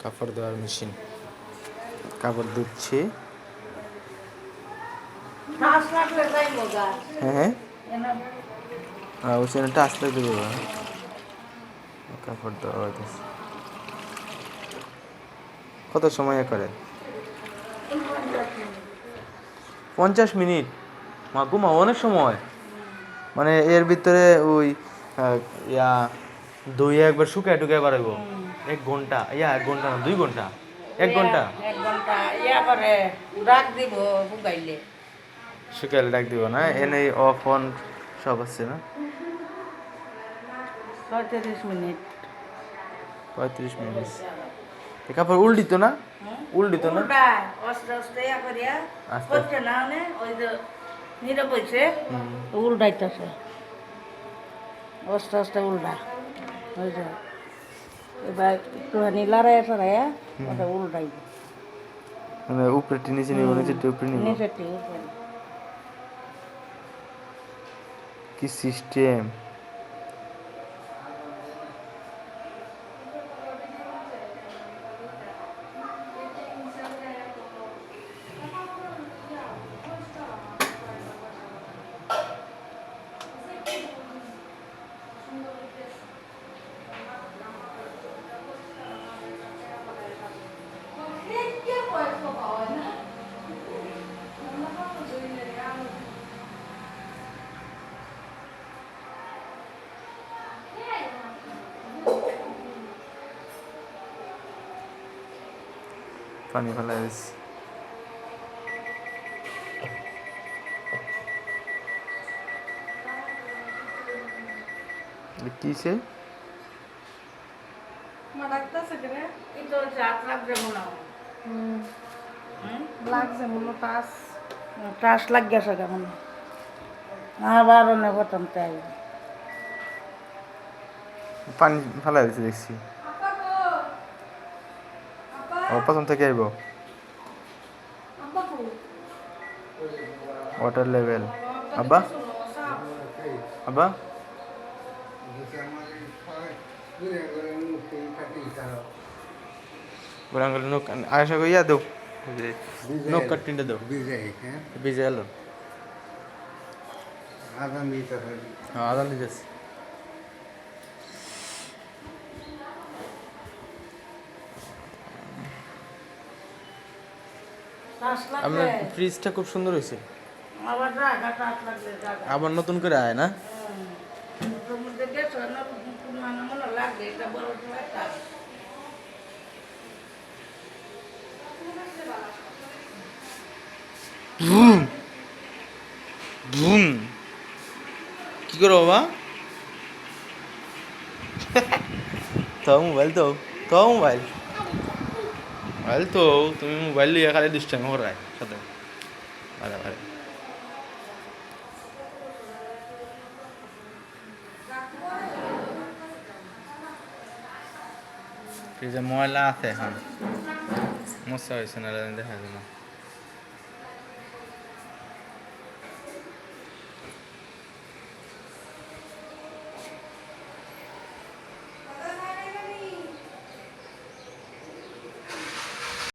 কাপড় দেওয়ার মেশিন, কাপড় ধুচ্ছে। হ্যাঁ হ্যাঁ, ওই সেটা আসলে দেবো, কাপড় দেওয়া হইতেছে। কত সময় করে? 50 মিনিট। মা ঘুমা অনেক সময়, মানে এর ভিতরে ওই ইয়া দুই একবার শুকায় টুকায় বাড়াইব। 1 ঘন্টা, 1 ঘন্টা না 2 ঘন্টা, 1 ঘন্টা 1 ঘন্টা করে ডাক দিব বুগাইলে, শুকাইলে ডাক দিব না। এনে অফ অন সব আছে না। 35 মিনিট। 35 মিনিট। কাপড় উল্টিত না, উল্টিত না, আস্তে আস্তে করিয়া আস্তে করছে না, ওই যে নিরে বইছে উল্টাইতেছে, আস্তে আস্তে উল্টা ওই যে এবার একটুখানি লড়াইয়া চড়াইয়া ওটা উল্টাই, মানে উপরে নিচে নিব, নিচে উপরে নিব। নিচেরটি উপরে। কি সিস্টেম! পানি ফেলা হয়েছে। কিসে লাগছে মনে টাস লাগিয়েছে কেমন, আবার অনেক প্রথম তাই পানি ফেলা হয়েছে দেখছি। প্রথম থেকে আইব ওয়াটার লেভেল। আব্বা আব্বা গোলাঙ্গল নৌক আশা করি ইয়া দেও, নৌক কাটিনটা দেও, ভিজে এলো। হ্যাঁ আদান দিতেছি। আপনার ফ্রিজটা খুব সুন্দর হয়েছে, আবার নতুন করে আয় না। বুম বুম, কি করো বাবা? তো মোবাইল তো, তো মোবাইল মোবাইল তো তুমি মোবাইল লিয়ে খালি দুষ্টামি করায় সাথে বারে বারে। ফ্রিজে ময়লা আছে এখন, মশা হয়েছে না দেখা যায় না।